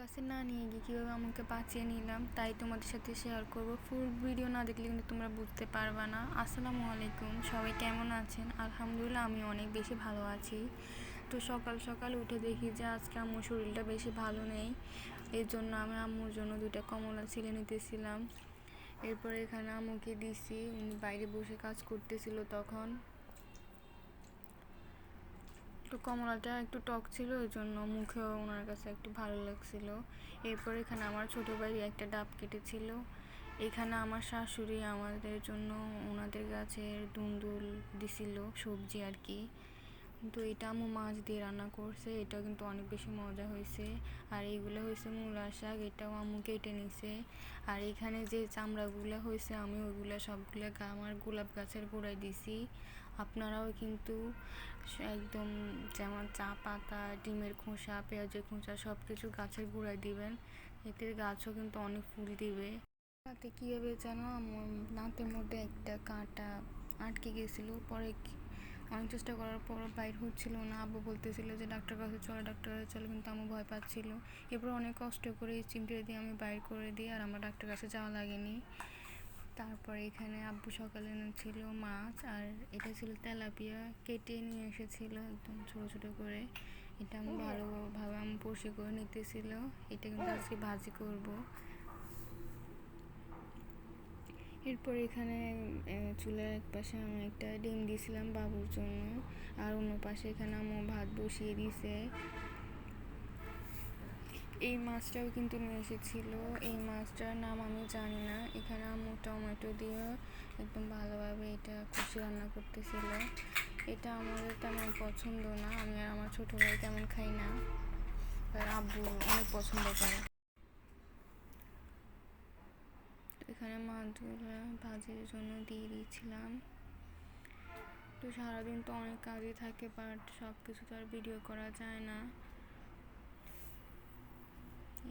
কাছে না নিয়ে গিয়ে কীভাবে আমাকে বাঁচিয়ে নিলাম তাই তোমাদের সাথে শেয়ার করব। ফুল ভিডিও না দেখলে কিন্তু তোমরা বুঝতে পারবে না। আসসালামু আলাইকুম, সবাই কেমন আছেন? আলহামদুলিল্লাহ আমি অনেক বেশি ভালো আছি। তো সকাল সকাল উঠে দেখি যে আজকে আম্মুর শরীরটা বেশি ভালো নেই। এর জন্য আমি আম্মুর জন্য 2টা কমলা ছিলে নিতেছিলাম। এরপরে এখানে আম্মুকে দিছি, উনি বাইরে বসে কাজ করতেছিল তখন। তো কমলাটা একটু টক ছিল, ওই জন্য মুখেও ওনার কাছে একটু ভালো লাগছিল। এরপর এখানে আমার ছোটো ভাই একটা ডাব কেটেছিল। এখানে আমার শাশুড়ি আমাদের জন্য ওনাদের গাছের দুন্দুল দিছিল, সবজি আর কি। তো এটা আম্মু মাছ দিয়ে রান্না করছে, এটা কিন্তু অনেক বেশি মজা হয়েছে। আর এইগুলো হয়েছে মূলার শাক, এটাও আম্মু কেটে নিছে। আর এখানে যে চামড়াগুলো হয়েছে আমি ওইগুলো সবগুলো আমার গোলাপ গাছের গোড়ায় দিছি। আপনারাও কিন্তু একদম যেমন চা পাতা, ডিমের খোসা, পেঁয়াজের খোসা সব কিছু গাছের গোড়ায় দিবেন, এতে গাছও কিন্তু অনেক ফুল দিবে। তাতে কীভাবে যেন আমার দাঁতের মধ্যে একটা কাঁটা আটকে গেছিলো, পরে অনেক চেষ্টা করার পর বাইর হচ্ছিল না। আব্বু বলতেছিল যে ডাক্তার কাছে চলো, ডাক্তার কাছে চলো, কিন্তু আমি ভয় পাচ্ছিল। এরপর অনেক কষ্ট করে চিমটে দিয়ে আমি বাইর করে দিই, আর আমার ডাক্তার কাছে যাওয়া লাগেনি। তারপরে এখানে আব্বু সকালে এনেছিল মাছ, আর এটা ছিল তেলাপিয়া, কেটে নিয়ে এসেছিলো একদম ছোটো ছোটো করে। এটা আমি ভালোভাবে আমি পরিষ্কার করে নিতেছিল। এটা কিন্তু আজকে ভাজি করব। এরপর এখানে চুলার এক পাশে আমি একটা ডিম দিয়েছিলাম বাবুর জন্য, আর অন্য পাশে এখানে আমি ভাত বসিয়ে দিয়েছে। এই মাছটাও কিন্তু নিয়ে এসেছিল, এই মাছটার নাম আমি জানি না। এখানে আম্মু টমেটো দিয়ে একদম ভালোভাবে এটা কষি রান্না করতেছিল। এটা আমাদের তেমন পছন্দ না, আমি আর আমার ছোটো ভাই তেমন খাই না, আর আব্বু অনেক পছন্দ করে। এখানে মাছগুলো ভাজির জন্য দিয়ে দিয়েছিলাম। তো সারাদিন তো অনেক কাজই থাকে, বাট সব কিছু তো আর ভিডিও করা যায় না।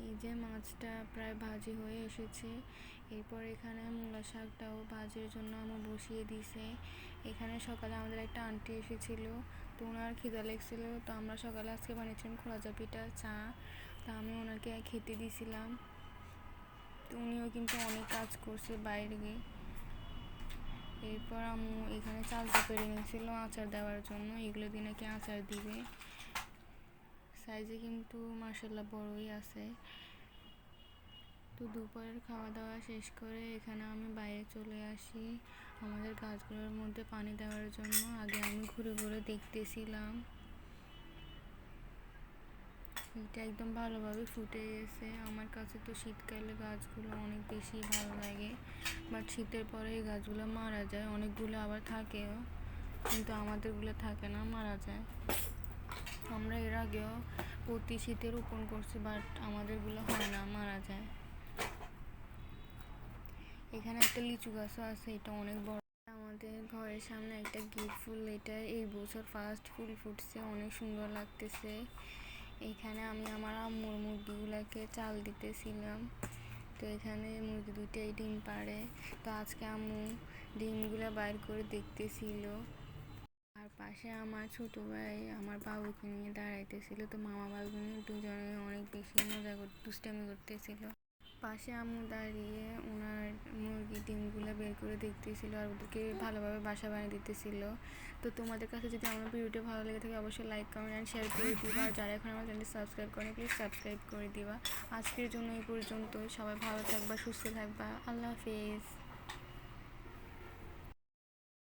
এই যে মাছটা প্রায় ভাজি হয়ে এসেছে। এরপর এখানে মূলা শাকটাও ভাজির জন্য আমি বসিয়ে দিয়েছে। এখানে সকালে আমাদের একটা আন্টি এসেছিলো, তো ওনার খিদা লেগেছিলো, তো আমরা সকালে আজকে বানিয়েছিলাম খোলাজা পিঠা, চা। তা আমি ওনাকে খেতে দিয়েছিলাম। তো উনিও কিন্তু অনেক কাজ করছে বাইরে গিয়ে। এরপর আম্মু এখানে চালটা পেরে নিয়েছিল আচার দেওয়ার জন্য, এগুলো দিয়ে নাকি আচার দিবে। সাইজে কিন্তু মাশাআল্লাহ বড়ই আছে। তো দুপুরের খাওয়া দাওয়া শেষ করে এখানে আমি বাইরে চলে আসি আমাদের গাছগুলোর মধ্যে পানি দেওয়ার জন্য। আগে আমি ঘুরে ঘুরে দেখতেছিলাম, এটা একদম ভালোভাবে ফুটে গেছে। আমার কাছে তো শীতকালে গাছগুলো অনেক বেশি ভালো লাগে, বাট শীতের পরে এই গাছগুলো মারা যায়। অনেকগুলো আবার থাকেও, কিন্তু আমাদেরগুলো থাকে না, মারা যায়। আমরা এর আগেও প্রতি শীতে রোপণ করছি, বাট আমাদেরগুলো হয় না, মারা যায়। এখানে একটা লিচু গাছও আছে, এটা অনেক বড়। আমাদের ঘরের সামনে একটা গিফট ফুল, এটা এই বছর ফার্স্ট ফুল ফুটছে, অনেক সুন্দর লাগতেছে। এখানে আমি আমার আম্মুর মুরগিগুলোকে চাল দিতেছিলাম। তো এখানে মুরগি 2টাই ডিম পাড়ে, তো আজকে আম্মু ডিমগুলো বাইর করে দেখতেছিল। আর পাশে আমার ছোটো ভাই আমার বাবুকে নিয়ে দাঁড়াইতেছিল, তো মামা বাবু নিয়ে দুজনে অনেক বেশি মজা দুষ্টামি করতেছিল। পাশে আম্মু দাঁড়িয়ে ওনার মুরগি ডিমগুলো বের করে দেখতেছিল, আর ওদেরকে ভালোভাবে বাসা বানিয়ে দিতেছিল। তো তোমাদের কাছে যদি আমার ভিডিওটা ভালো লেগে থাকে অবশ্যই লাইক, কমেন্ট অ্যান্ড শেয়ার করে দিবা। আর যারা এখন আমার চ্যানেলটি সাবস্ক্রাইব করেন প্লিজ সাবস্ক্রাইব করে দিবা। আজকের জন্য এই পর্যন্ত, সবাই ভালো থাকবা, সুস্থ থাকবা, আল্লাহ হাফেজ।